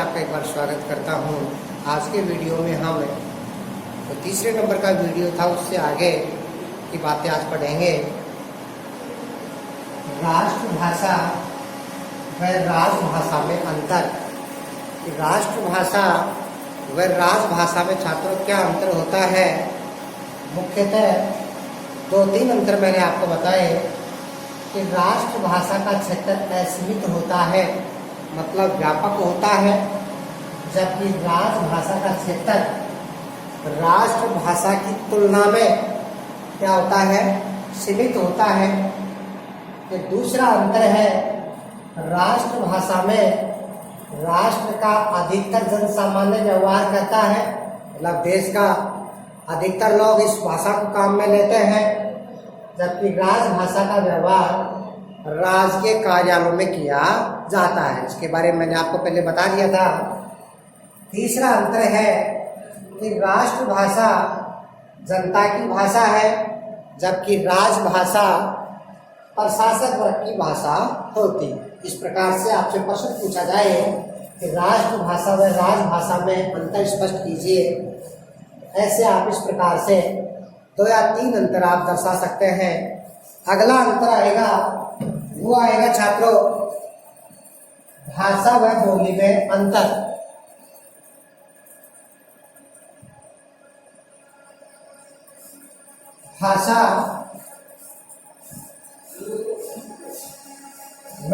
आपका एक बार स्वागत करता हूं। आज के वीडियो में हम तो तीसरे नंबर का वीडियो था, उससे आगे की बातें आज पढ़ेंगे। राष्ट्रभाषा व राजभाषा में अंतर। राष्ट्रभाषा व राजभाषा में छात्रों क्या अंतर होता है? मुख्यतः 2-3 अंतर मैंने आपको बताए कि राष्ट्रभाषा का क्षेत्र असीमित होता है, मतलब व्यापक होता है, जबकि राजभाषा का क्षेत्र राष्ट्रभाषा की तुलना में क्या होता है? सीमित होता है। ये दूसरा अंतर है, राष्ट्रभाषा में राष्ट्र का अधिकतर जनसामान्य व्यवहार करता है, मतलब देश का अधिकतर लोग इस भाषा को काम में लेते हैं, जबकि राजभाषा का व्यवहार राजकीय कार्यालयों में किया जाता है। इसके बारे में मैंने आपको पहले बता दिया था। तीसरा अंतर है कि राष्ट्रभाषा जनता की भाषा है, जबकि राजभाषा प्रशासक वर्ग की भाषा होती है। इस प्रकार से आपसे प्रश्न पूछा जाए कि राष्ट्रभाषा व राजभाषा में अंतर स्पष्ट कीजिए, ऐसे आप इस प्रकार से 2 या 3 अंतर आप दर्शा सकते हैं। अगला अंतर आएगा, वो आएगा छात्रों भाषा व बोली में अंतर। भाषा व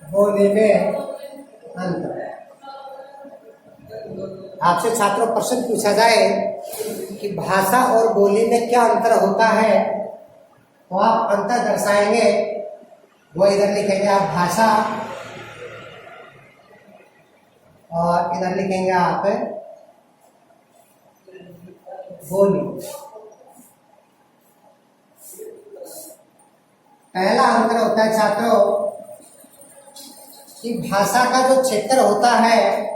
बोली में अंतर। आपसे छात्रों प्रश्न पूछा जाए कि भाषा और बोली में क्या अंतर होता है, तो आप अंतर दर्शाएंगे। वो इधर लिखेंगे आप भाषा और इधर लिखेंगे आप बोली। पहला अंतर होता है छात्रों कि भाषा का जो क्षेत्र होता है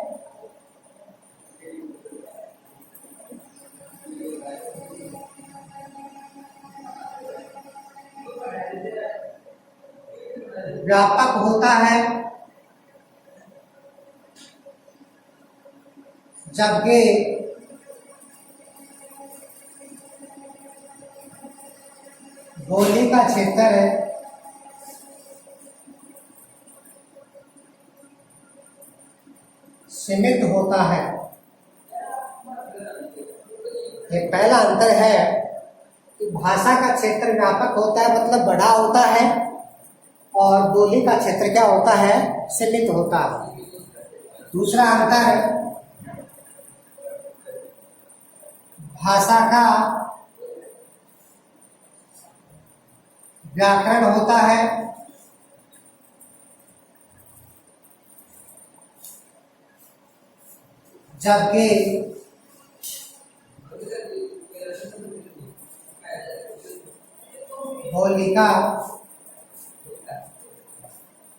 व्यापक होता है, जबकि बोली का क्षेत्र सीमित होता है। ये पहला अंतर है कि भाषा का क्षेत्र व्यापक होता है, मतलब बड़ा होता है, और बोली का क्षेत्र क्या होता है? सीमित होता है। दूसरा अंतर, भाषा का व्याकरण होता है, जबकि बोली का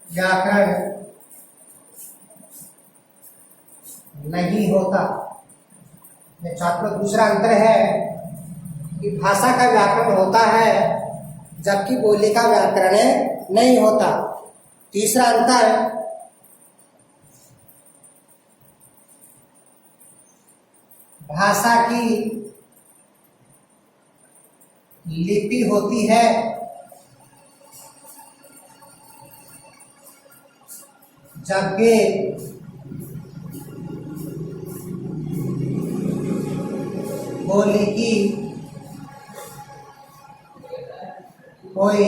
व्याकरण नहीं होता। छात्रों दूसरा अंतर है कि भाषा का व्याकरण होता है, जबकि बोली का व्याकरण नहीं होता। तीसरा अंतर, भाषा की लिपि होती है, जबकि बोली की कोई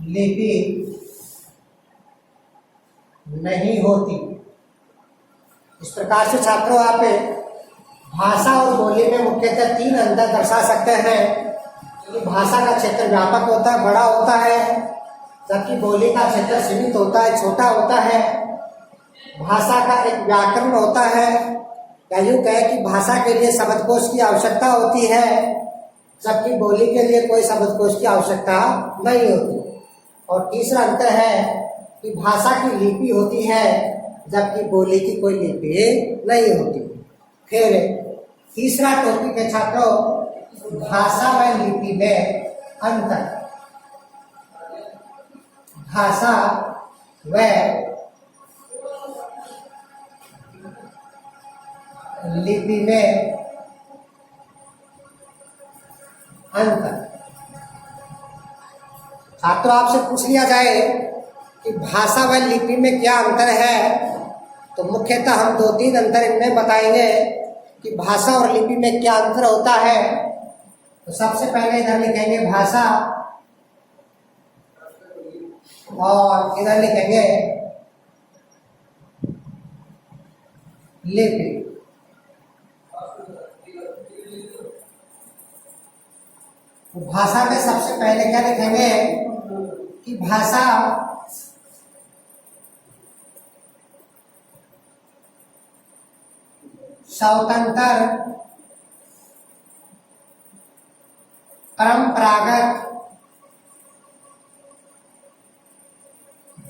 लिपि नहीं होती। इस प्रकार से छात्रों आप भाषा और बोली में मुख्यतः 3 अंतर दर्शा सकते हैं कि भाषा का क्षेत्र व्यापक होता है, बड़ा होता है, जबकि बोली का क्षेत्र सीमित होता है, छोटा होता है। भाषा का एक व्याकरण होता है, या यूँ कहें कि भाषा के लिए शब्दकोश की आवश्यकता होती है, जबकि बोली के लिए कोई शब्दकोश की आवश्यकता नहीं होती। और तीसरा अंतर है कि भाषा की लिपि होती है, जबकि बोली की कोई लिपि नहीं होती। फिर तीसरा टॉपिक है छात्रों भाषा व लिपि में अंतर। भाषा व लिपि में अंतर। छात्रों, आपसे पूछ लिया जाए कि भाषा व लिपि में क्या अंतर है, तो मुख्यतः हम 2-3 अंतर इनमें बताएंगे कि भाषा और लिपि में क्या अंतर होता है। तो सबसे पहले इधर लिखेंगे भाषा और इधर लिखेंगे लिपि। भाषा में सबसे पहले क्या लिखेंगे कि भाषा स्वतंत्र परंपरागत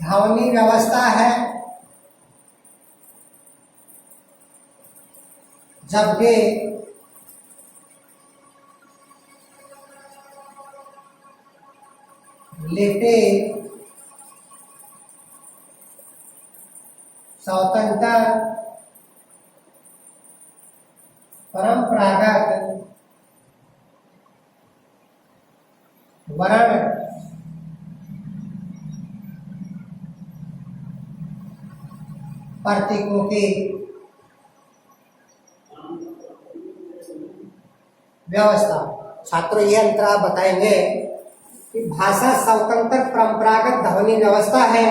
ध्वनि व्यवस्था है, जबकि लिपि स्वतंत्र परंपरागत वर्ण प्रतीकों की व्यवस्था। छात्रों, ये अंतर आप बताएंगे कि भाषा स्वतंत्र परंपरागत ध्वनि व्यवस्था है,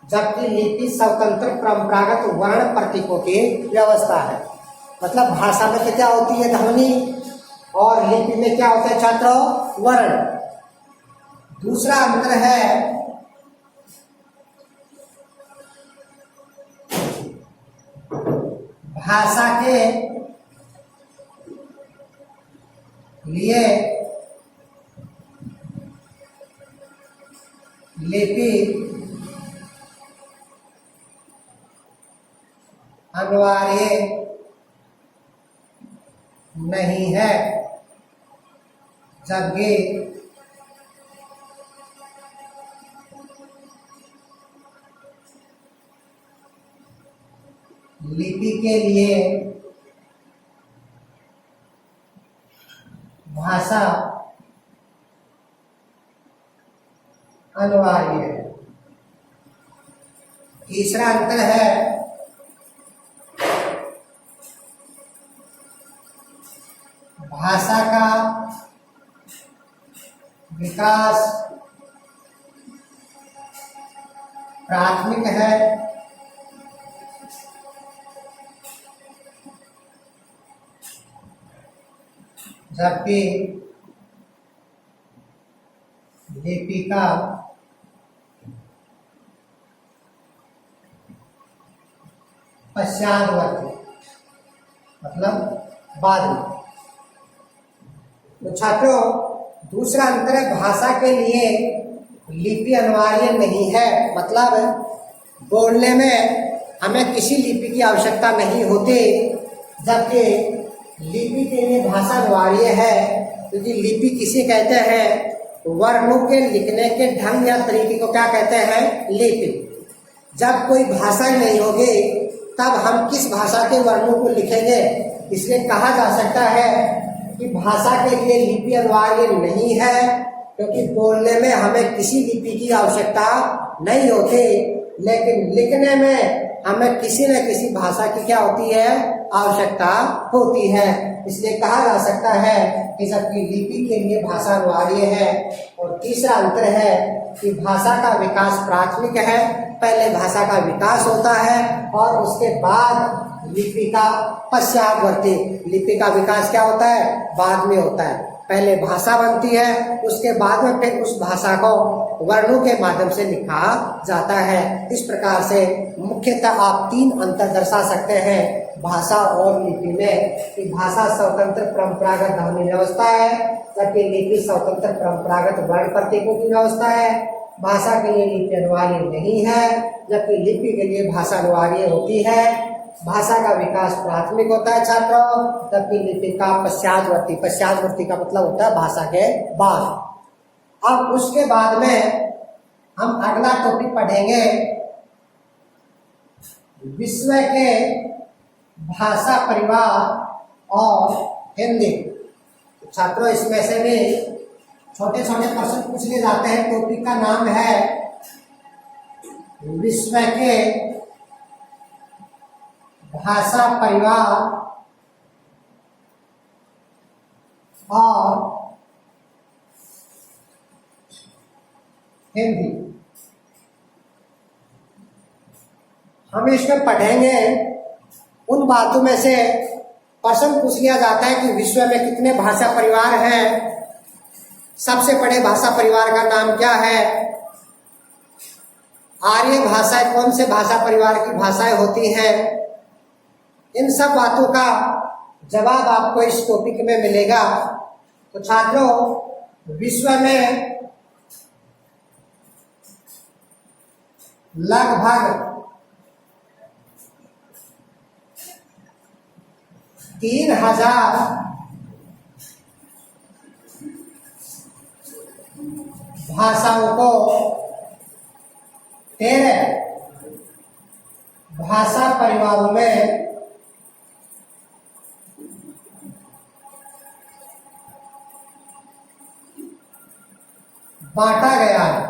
जबकि लिपि स्वतंत्र परंपरागत वर्ण प्रतीकों की व्यवस्था है। मतलब भाषा में तो क्या होती है, ध्वनि, और लिपि में क्या होता है छात्रों, वर्ण। दूसरा अंतर है भाषा के लिए लिपि अनिवार्य नहीं है, जबकि लिपि के लिए भाषा अनिवार्य है। तीसरा अंतर है भाषा का विकास प्राथमिक है, जबकि लिपि का पश्चातवर्ती, मतलब बाद में। तो छात्रों, दूसरा अंतर है भाषा के लिए लिपि अनिवार्य नहीं है, मतलब बोलने में हमें किसी लिपि की आवश्यकता नहीं होती, जबकि लिपि के लिए भाषा अनिवार्य है, क्योंकि लिपि किसे कहते हैं, वर्णों के लिखने के ढंग या तरीके को क्या कहते हैं, लिपि। जब कोई भाषा नहीं होगी तब हम किस भाषा के वर्णों को लिखेंगे, इसलिए कहा जा सकता है कि भाषा के लिए लिपि अनिवार्य नहीं है, क्योंकि बोलने में हमें किसी लिपि की आवश्यकता नहीं होती, लेकिन लिखने में हमें किसी न किसी भाषा की क्या होती है, आवश्यकता होती है। इसलिए कहा जा सकता है कि जबकि लिपि के लिए भाषा अनिवार्य है। और तीसरा अंतर है कि भाषा का विकास प्राथमिक है, पहले भाषा का विकास होता है और उसके बाद लिपि का पश्चातवर्ती। लिपि का विकास क्या होता है, बाद में होता है। पहले भाषा बनती है, उसके बाद में फिर उस भाषा को वर्णों के माध्यम से लिखा जाता है। इस प्रकार से मुख्यतः आप 3 अंतर दर्शा सकते हैं भाषा और लिपि में, कि भाषा स्वतंत्र परंपरागत ध्वनि व्यवस्था है, जबकि लिपि स्वतंत्र परंपरागत वर्ण प्रतीकों की व्यवस्था है। भाषा के लिए लिपि अनिवार्य नहीं है, जबकि लिपि के लिए भाषा अनिवार्य होती है। भाषा का विकास प्राथमिक होता है छात्रों, जबकि लिपि का पश्चातवर्ती। पश्चातवर्ती का मतलब होता है भाषा के बाद। अब उसके बाद में हम अगला टॉपिक पढ़ेंगे विश्व के भाषा परिवार और हिंदी। छात्रों इसमें से भी छोटे छोटे प्रश्न पूछ लिए जाते हैं। टॉपिक का नाम है विश्व के भाषा परिवार और हिंदी। हम इसमें पढ़ेंगे उन बातों में से प्रश्न पूछ लिया जाता है कि विश्व में कितने भाषा परिवार हैं, सबसे बड़े भाषा परिवार का नाम क्या है, आर्य भाषाएं कौन से भाषा परिवार की भाषाएं होती हैं। इन सब बातों का जवाब आपको इस टॉपिक में मिलेगा। तो छात्रों विश्व में लगभग 3000 भाषाओं को 13 भाषा परिवारों में बांटा गया है।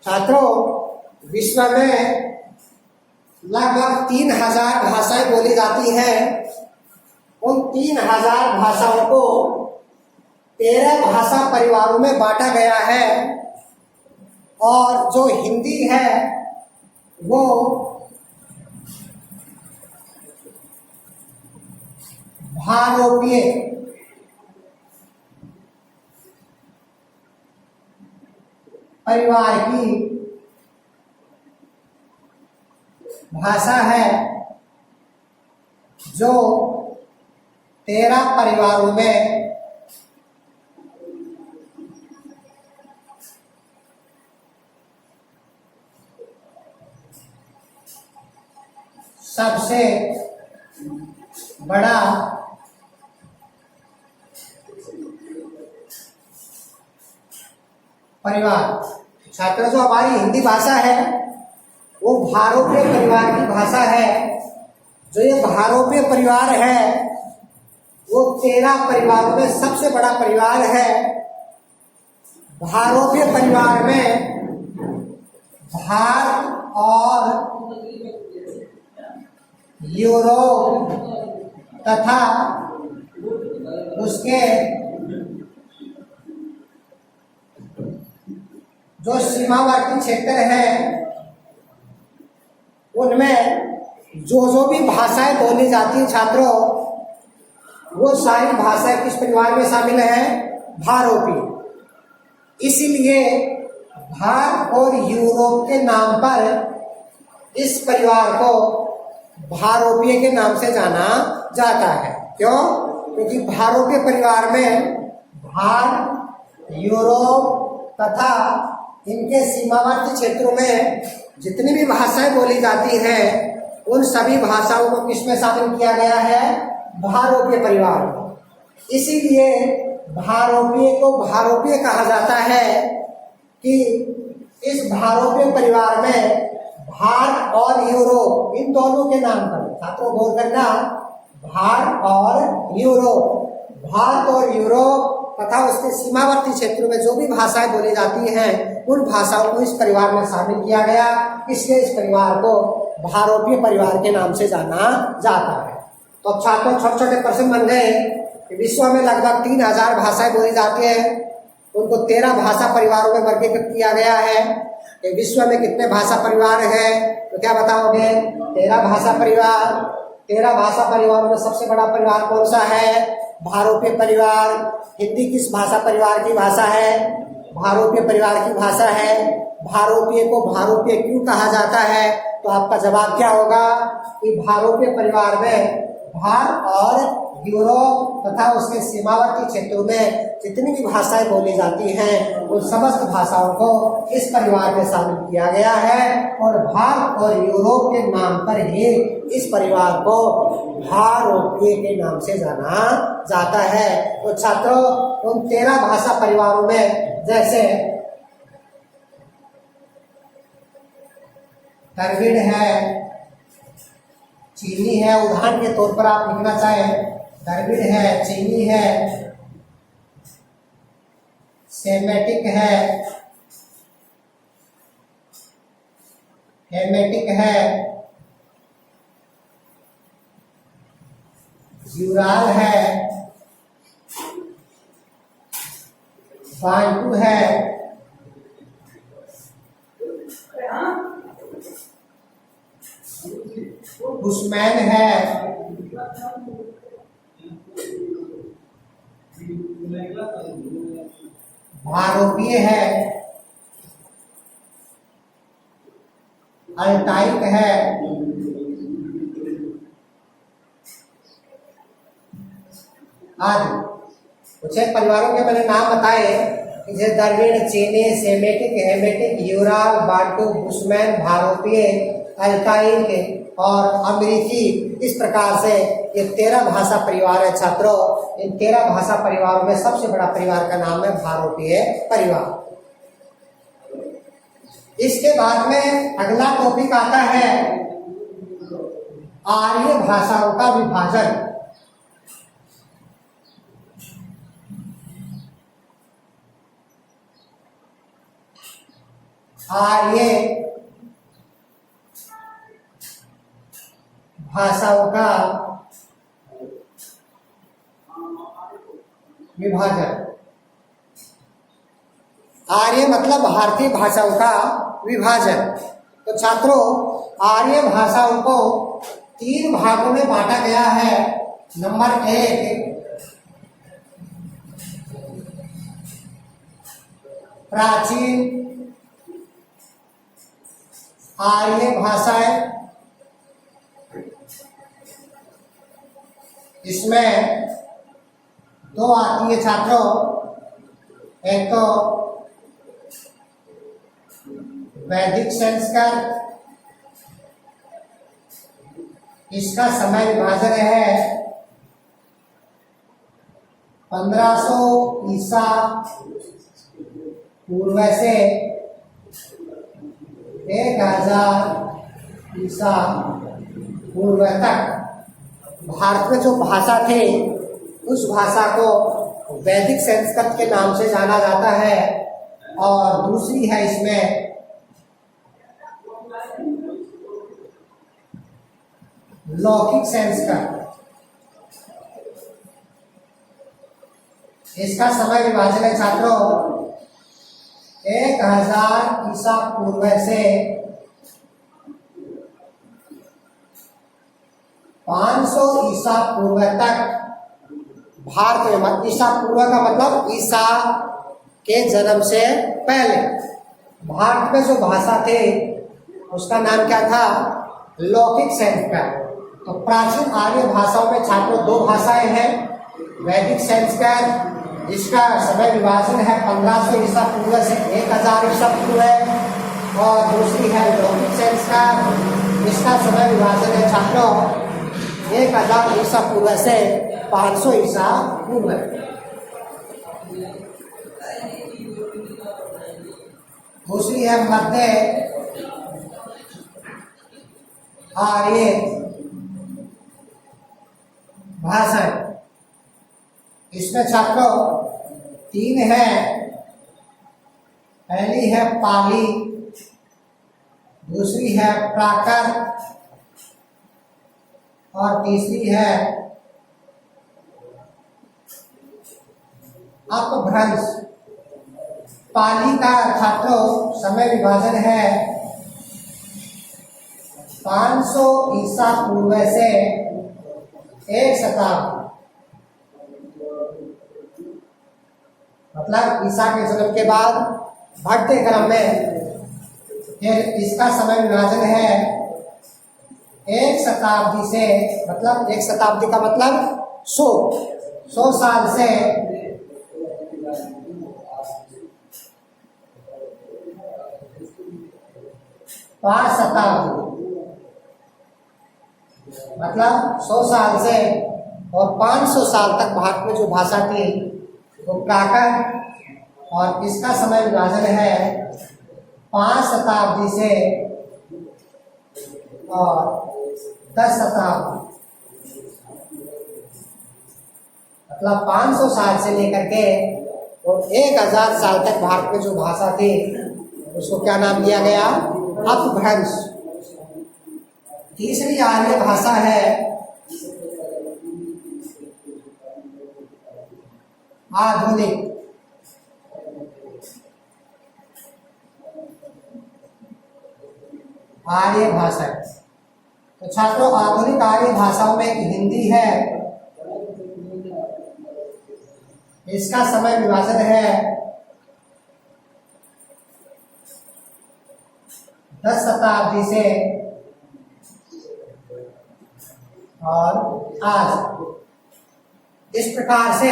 छात्रों विश्व में लगभग 3000 भाषाएं बोली जाती हैं। उन 3000 भाषाओं को 13 भाषा परिवारों में बांटा गया है और जो हिंदी है वो भारोपीय परिवार की भाषा है, जो 13 परिवारों में सबसे बड़ा परिवार। छात्रों जो हमारी हिंदी भाषा है वो भारोपीय परिवार की भाषा है। जो ये भारोपीय परिवार है वो 13 परिवारों में सबसे बड़ा परिवार है। भारोपीय परिवार में भारत और यूरोप तथा उसके जो सीमावर्ती क्षेत्र है उनमें जो भी भाषाएं बोली जाती हैं छात्रों, वो सारी भाषाएं किस परिवार में शामिल है? भारोपीय। इसीलिए भारत और यूरोप के नाम पर इस परिवार को भारोपीय के नाम से जाना जाता है। क्यों? क्योंकि भारोपीय परिवार में भारत, यूरोप तथा इनके सीमावर्ती क्षेत्रों में जितनी भी भाषाएं बोली जाती हैं उन सभी भाषाओं को किसमें शामिल किया गया है? भारोपीय परिवार में। इसीलिए भारोपीय को भारोपीय कहा जाता है कि इस भारोपीय परिवार में भारत और यूरोप इन दोनों के नाम पर, छात्रों गौर करना, भारत और यूरोप, भारत और यूरोप तथा उसके सीमावर्ती क्षेत्रों में जो भी भाषाएं बोली जाती हैं उन भाषाओं को इस परिवार में शामिल किया गया। इसलिए इस परिवार को भारोपीय परिवार के नाम से जाना जाता है। तो अब छात्रों छोटे छोटे प्रश्न बन गए कि विश्व में लगभग 3000 भाषाएं बोली जाती हैं, उनको 13 भाषा परिवारों में वर्गीकृत किया गया है। कि विश्व में कितने भाषा परिवार हैं तो क्या बताओगे? 13 भाषा परिवार। 13 भाषा परिवारों में सबसे बड़ा परिवार कौन सा है? भारोपीय परिवार। हिंदी किस भाषा परिवार की भाषा है? भारोपीय परिवार की भाषा है। भारोपीय को भारोपीय क्यों कहा जाता है? तो आपका जवाब क्या होगा कि भारोपीय परिवार में भारत और यूरोप तथा उसके सीमावर्ती क्षेत्रों में जितनी भी भाषाएं बोली जाती हैं उन समस्त भाषाओं को इस परिवार में शामिल किया गया है और भारत और यूरोप के नाम पर ही इस परिवार को भारोपीय के नाम से जाना जाता है। तो छात्रों, उन 13 भाषा परिवारों में जैसे द्रविड़ है, चीनी है, उदाहरण के तौर पर आप लिखना चाहें द्रविड़ है, चीनी है, सेमेटिक है, हेमेटिक है, यूराल है, बांटू है, बुशमैन है, भारोपीय है, अल्टाइक है, आदि। कुछ एक परिवारों के मैंने नाम बताए जैसे द्रविड़, चीनी, Semitic, Hamitic, Ural, Bantu, Bushman, भारोपीय, अल्टाइक और अमेरिकी। इस प्रकार से ये 13 भाषा परिवार है छात्रों। इन 13 भाषा परिवारों में सबसे बड़ा परिवार का नाम है भारोपीय परिवार। इसके बाद में अगला टॉपिक आता है आर्य भाषाओं का विभाजन। आर्य भाषाओं का विभाजन। आर्य मतलब भारतीय भाषाओं का विभाजन। तो छात्रों, आर्य भाषाओं को 3 भागों में बांटा गया है। नंबर 1 प्राचीन आर्य भाषाएं, इसमें 2 आती है छात्रों। एक तो वैदिक संस्कृत, इसका समय विभाजन है 1500 ईसा पूर्व से 1000 ईसा पूर्व तक। भारत में जो भाषा थे उस भाषा को वैदिक संस्कृत के नाम से जाना जाता है। और दूसरी है इसमें लौकिक संस्कृत। इसका समय विभाजन है छात्रों 1000 ईसा पूर्व से 500 ईसा पूर्व तक भारत में। ईसा पूर्व का मतलब ईसा के जन्म से पहले भारत में जो भाषा थे उसका नाम क्या था? लौकिक संस्कृत। तो प्राचीन आर्य भाषाओं में छात्रों 2 भाषाएं हैं। वैदिक संस्कृत जिसका समय विभाजन है 1500 ईसा पूर्व से 1000 ईसा पूर्व, और दूसरी है लौकिक संस्कृत जिसका समय विभाजन है छात्रों 1000 ईसा पूर्व से 500 ईसा पूर्व। दूसरी है मध्य आर्य भाषा। इसमें छात्रों 3 है। पहली है पाली, दूसरी है प्राकृत और तीसरी है अपभ्रंश। पाली का छात्रों समय विभाजन है 500 ईसा पूर्व से 1 शताब्दी, मतलब ईसा के जन्म के बाद बढ़ते क्रम में फिर इसका समय विभाजन है 1 शताब्दी से, मतलब 1 शताब्दी का मतलब 100 साल से 5 शताब्दी, मतलब 100 साल से और 500 साल तक भारत में जो भाषा थी वो प्राकृत, और इसका समय विभाजन है 5 शताब्दी से और 10 शताब्दी, मतलब 500 साल से लेकर के और 1000 साल तक भारत में जो भाषा थी उसको क्या नाम दिया गया? अपभ्रंश। तीसरी आर्य भाषा है आधुनिक। आर्य भाषा, तो छात्रों आधुनिक आर्य भाषाओं में एक हिंदी है, इसका समय विभाजन है 10 शताब्दी से और आज। इस प्रकार से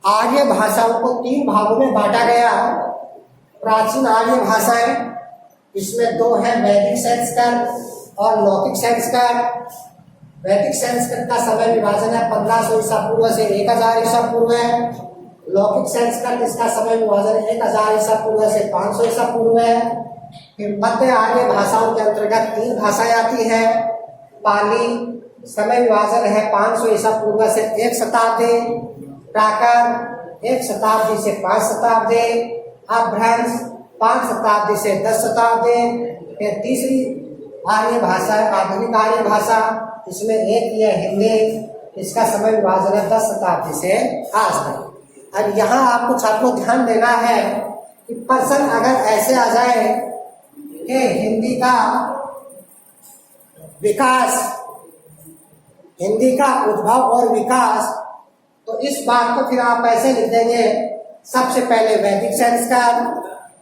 आर्य भाषाओं को 3 भागों में बांटा गया। प्राचीन आर्य भाषाएं, इसमें 2 है, वैदिक संस्कृत और लौकिक संस्कृत। वैदिक संस्कृत का समय विभाजन है 1500 ईसा पूर्व से 1000 ईसा पूर्व है। लौकिक संस्कृत, इसका समय विभाजन 1000 ईसा पूर्व से 500 ईसा पूर्व है। फिर मध्य आर्य भाषाओं के अंतर्गत 3 भाषाएं आती है। पाली, समय विभाजन है 500 ईसा पूर्व से 1 शताब्दी। प्राकृत 1 शताब्दी से 5 शताब्दी। अपभ्रंश 5 शताब्दी से 10 शताब्दी। फिर तीसरी आर्य भाषा है आधुनिक आर्य भाषा, इसमें एक ही है हिंदी, इसका समय विभाजन है 10 शताब्दी से आज तक। अब यहाँ आपको छात्रों ध्यान देना है कि प्रश्न अगर ऐसे आ जाए कि हिंदी का विकास, हिंदी का उद्भव और विकास, तो इस बात को फिर आप ऐसे लिख देंगे, सबसे पहले वैदिक संस्कार,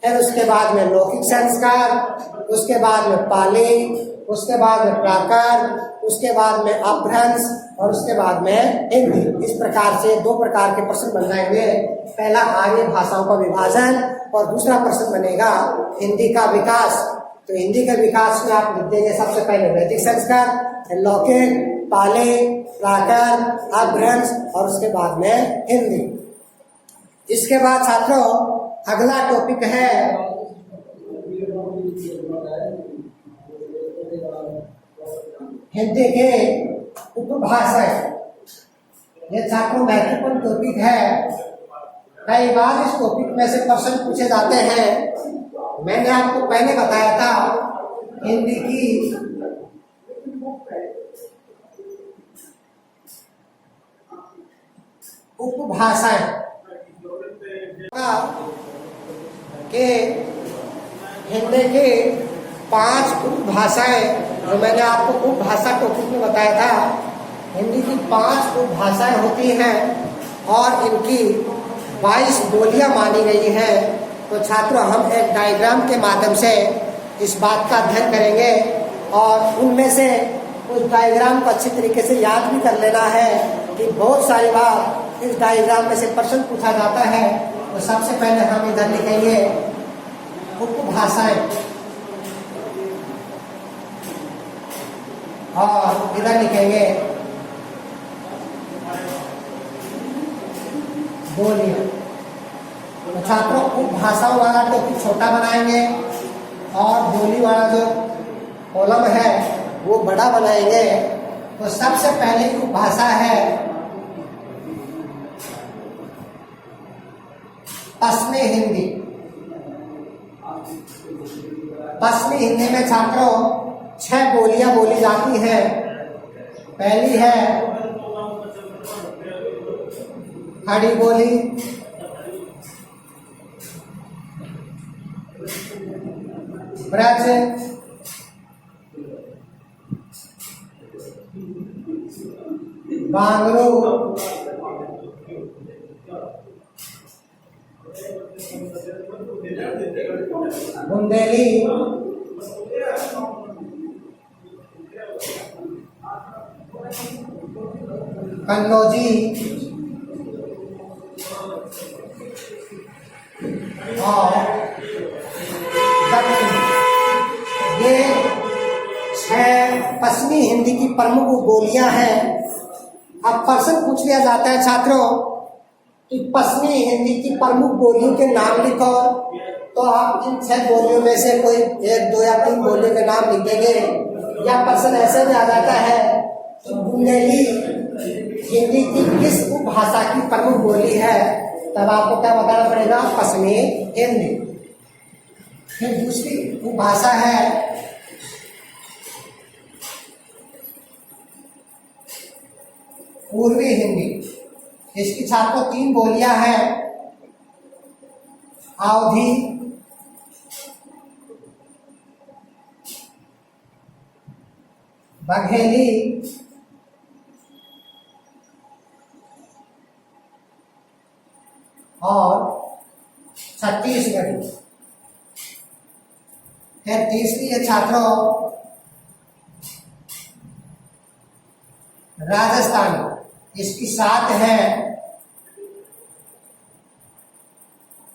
फिर उसके बाद में लौकिक संस्कार, उसके बाद में पाली, उसके बाद में प्राकृत, उसके बाद में अपभ्रंश और उसके बाद में हिंदी। इस प्रकार से 2 प्रकार के प्रश्न बन जाएंगे। पहला आर्य भाषाओं का विभाजन और दूसरा प्रश्न बनेगा हिंदी का विकास। तो हिंदी के विकास में आप लिख देंगे सबसे पहले वैदिक संस्कार, लौकिक, पाली, प्राकृत, अपभ्रंश और उसके बाद में हिंदी। इसके बाद छात्रों अगला टॉपिक है हिंदी के उपभाषाएं। ये छात्रों महत्वपूर्ण टॉपिक है। कई बार इस टॉपिक में से प्रश्न पूछे जाते हैं। मैंने आपको पहले बताया था हिंदी की उपभाषाएं के हिंदी की 5 उपभाषाएं, जो मैंने आपको उपभाषा टॉपिक में बताया था। हिंदी की 5 उपभाषाएं होती हैं और इनकी 22 बोलियां मानी गई हैं। तो छात्रों हम एक डायग्राम के माध्यम से इस बात का अध्ययन करेंगे और उनमें से उस डायग्राम को अच्छी तरीके से याद भी कर लेना है कि बहुत सारी बार इस डायग्राम में से प्रश्न पूछा जाता है। तो सबसे पहले हम इधर लिखेंगे उपभाषाएं और इधर लिखेंगे बोलियां। तो छात्रों उपभाषाओं वाला टॉपिक छोटा बनाएंगे और बोली वाला जो कॉलम है वो बड़ा बनाएंगे। तो सबसे पहले उपभाषा है पश्चिमी हिंदी। पश्चिमी हिंदी में छात्रों 6 बोलियां बोली जाती हैं। पहली है खड़ी बोली, ब्रज, बांगरू, बुंदेली, कन्नौजी और दक्षिणी। ये 6 पश्चिमी हिंदी की प्रमुख बोलियां हैं। अब प्रश्न पूछ लिया जाता है छात्रों कि पश्चिमी हिंदी की प्रमुख बोलियों के नाम लिखो, तो आप इन 6 बोलियों में से कोई 1, 2 या 3 बोलियों के नाम लिखेंगे। या प्रश्न ऐसे में आ जाता है कि बुंदेली हिंदी की किस उपभाषा की प्रमुख बोली है, तब आपको क्या बताना पड़ेगा? पश्चिमी हिंदी। फिर दूसरी उपभाषा है पूर्वी हिंदी। इसकी छात्रों 3 बोलियां हैं, अवधी, बघेली और छत्तीसगढ़ी। फिर तीसरी है छात्रों राजस्थानी। इसकी 7 है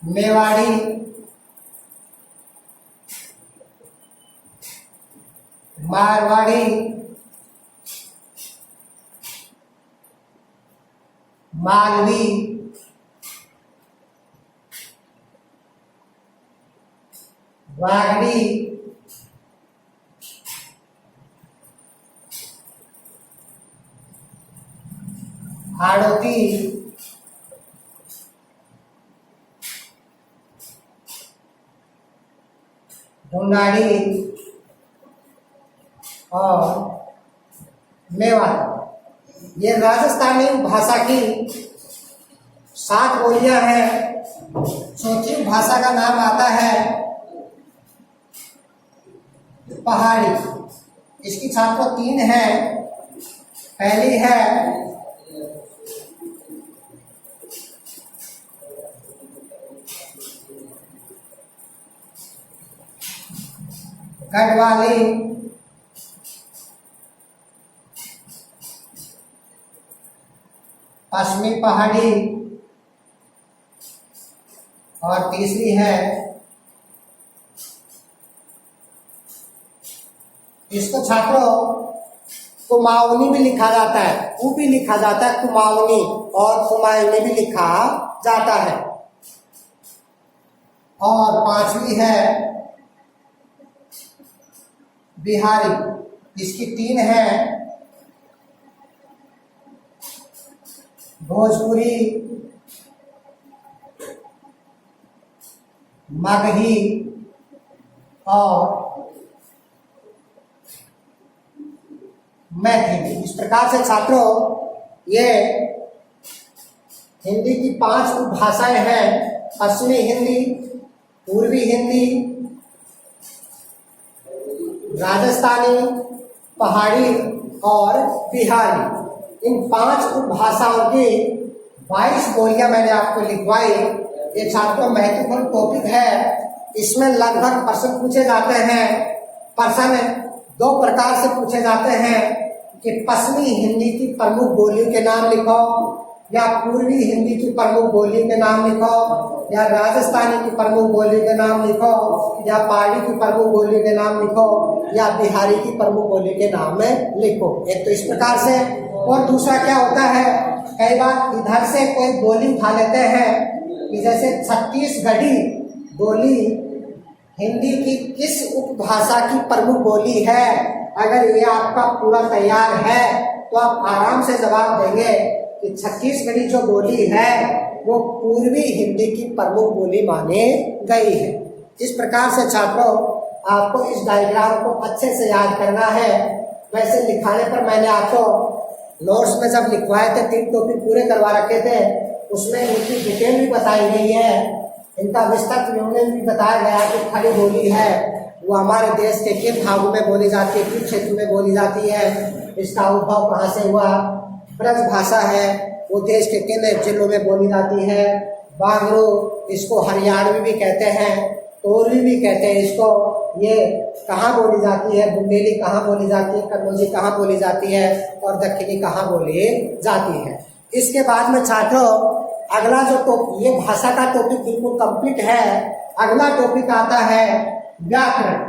मेवाड़ी, मारवाड़ी, मालवी, वागड़ी, हाड़ौती, ढूंढाड़ी और मेवाड़ी। ये राजस्थानी भाषा की 7 बोलियां हैं। चौथी भाषा का नाम आता है पहाड़ी। इसकी छात्रों 3 है। पहली है गढ़वाली, पश्चिमी पहाड़ी और तीसरी है, इसको छात्रों कुमाऊनी भी लिखा जाता है, कु भी लिखा जाता है, कुमाऊनी और कुमायूनी भी लिखा जाता है। और पांचवी है बिहारी। इसकी 3 है भोजपुरी, मगही और मैथिली। इस प्रकार से छात्रों ये हिंदी की 5 उपभाषाएं हैं। पश्चिमी हिंदी, पूर्वी हिंदी, राजस्थानी, पहाड़ी और बिहारी। इन 5 उपभाषाओं की 22 बोलियां मैंने आपको लिखवाई। ये छात्रों महत्वपूर्ण टॉपिक है। इसमें लगभग प्रश्न पूछे जाते हैं। प्रश्न 2 प्रकार से पूछे जाते हैं कि पश्चिमी हिंदी की प्रमुख बोलियों के नाम लिखो, या पूर्वी हिंदी की प्रमुख बोलियों के नाम लिखो, या राजस्थानी की प्रमुख बोलियों के नाम लिखो, या पहाड़ी की प्रमुख बोलियों के नाम लिखो, या बिहारी की प्रमुख बोलियों के नाम लिखो। एक तो इस प्रकार से, और दूसरा क्या होता है, कई बार इधर से कोई बोली उठा लेते हैं कि जैसे छत्तीसगढ़ी बोली हिंदी की किस उपभाषा की प्रमुख बोली है। अगर ये आपका पूरा तैयार है तो आप आराम से जवाब देंगे कि छत्तीसगढ़ी जो बोली है वो पूर्वी हिंदी की प्रमुख बोली मानी गई है। इस प्रकार से छात्रों आपको इस डायग्राम को अच्छे से याद करना है। वैसे लिखाने पर मैंने आपको नोट्स में जब लिखवाए थे 3 टॉपिक पूरे करवा रखे थे, उसमें इनकी डिटेल भी बताई गई है, इनका विस्तृत विवरण भी बताया गया कि खड़ी बोली है वो हमारे देश के किन भागों में बोली जाती है, किन क्षेत्र में बोली जाती है, इसका उद्भव कहाँ से हुआ। ब्रज भाषा है वो देश के किन जिलों में बोली जाती है। बांगरू, इसको हरियाणवी भी कहते हैं, तोरवी भी कहते हैं इसको। ये कहाँ बोली जाती है, बुंदेली कहाँ बोली जाती है, कन्नौजी कहाँ बोली जाती है और दक्षिणी कहाँ बोली जाती है। इसके बाद में छात्रों अगला जो टॉपिक, ये भाषा का टॉपिक बिल्कुल कंप्लीट है। अगला टॉपिक आता है व्याकरण।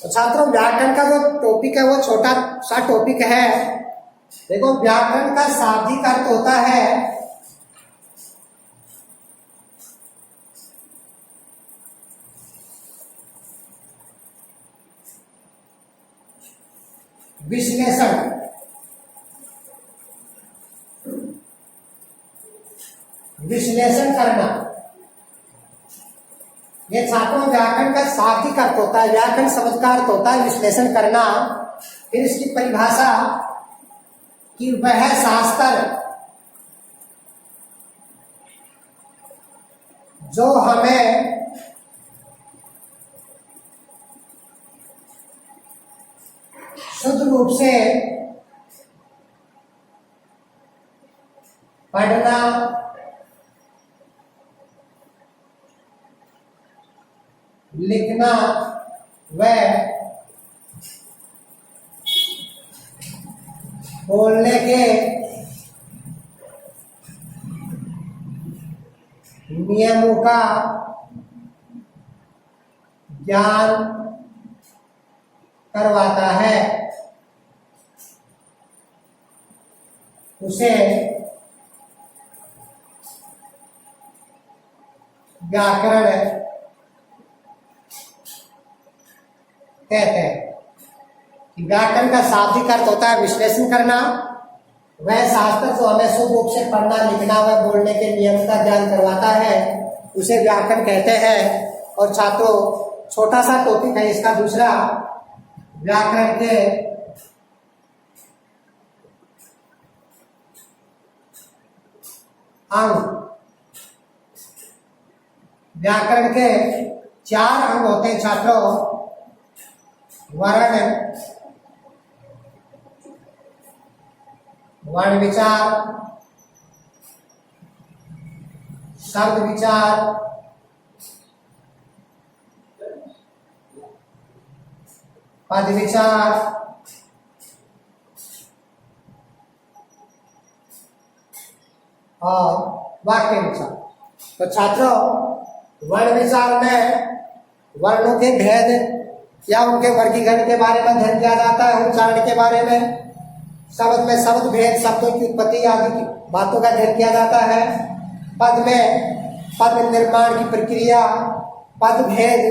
तो छात्रों व्याकरण का जो टॉपिक है वो छोटा सा टॉपिक है। देखो व्याकरण का शाब्दिक अर्थ होता है विश्लेषण। विश्लेषण करना, ये छात्रों व्याकरण का शाब्दिक अर्थ होता है। व्याकरण शब्द का अर्थ होता है विश्लेषण करना। फिर इसकी परिभाषा कि वह शास्त्र जो हमें शुद्ध रूप से पढ़ना, लिखना व बोलने के नियमों का ज्ञान करवाता है, उसे व्याकरण कहते हैं। व्याकरण का शाब्दिक अर्थ होता है विश्लेषण करना। वह शास्त्र जो हमें शुद्ध रूप से पढ़ना, लिखना व बोलने के नियम का ज्ञान करवाता है उसे व्याकरण कहते हैं। और छात्रों छोटा सा टॉपिक है इसका दूसरा, व्याकरण के अंग। व्याकरण के 4 अंग होते हैं छात्रों, वर्ण, वर्ण विचार, शब्द विचार, पद विचार और वाक्य विचार। तो छात्रों वर्ण विचार में वर्णों के भेद या उनके वर्गीकरण के बारे में अध्ययन किया जाता है, उच्चारण के बारे में। शब्द में शब्द भेद, शब्दों की उत्पत्ति आदि की बातों का अध्ययन किया जाता है। पद में पद निर्माण की प्रक्रिया, पद भेद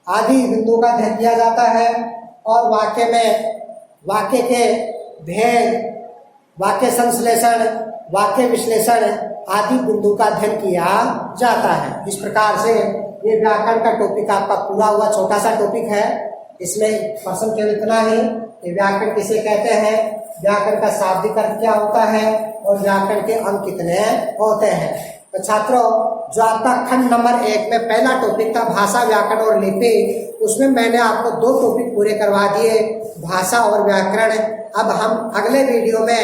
आदि बिंदुओं का अध्ययन किया जाता है। और वाक्य में वाक्य के भेद, वाक्य संश्लेषण, वाक्य विश्लेषण आदि बिंदु का अध्ययन किया जाता है। इस प्रकार से ये व्याकरण का टॉपिक आपका पूरा हुआ। छोटा सा टॉपिक है, इसमें प्रश्न केवल इतना ही कि व्याकरण किसे कहते हैं, व्याकरण का शाब्दिक अर्थ क्या होता है और व्याकरण के अंग कितने होते हैं। तो छात्रों जो आपका खंड नंबर 1 में पहला टॉपिक था भाषा, व्याकरण और लिपि, उसमें मैंने आपको 2 टॉपिक पूरे करवा दिए, भाषा और व्याकरण। अब हम अगले वीडियो में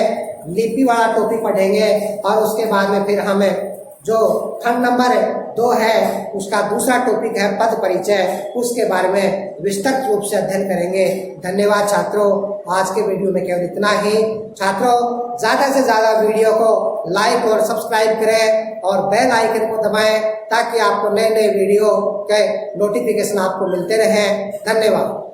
लिपि वाला टॉपिक पढ़ेंगे और उसके बाद में फिर हमें जो खंड नंबर 2 है उसका दूसरा टॉपिक है पद परिचय, उसके बारे में विस्तृत रूप से अध्ययन करेंगे। धन्यवाद छात्रों, आज के वीडियो में केवल इतना ही। छात्रों ज़्यादा से ज़्यादा वीडियो को लाइक और सब्सक्राइब करें और बेल आइकन को दबाएं ताकि आपको नए नए वीडियो के नोटिफिकेशन आपको मिलते रहें। धन्यवाद।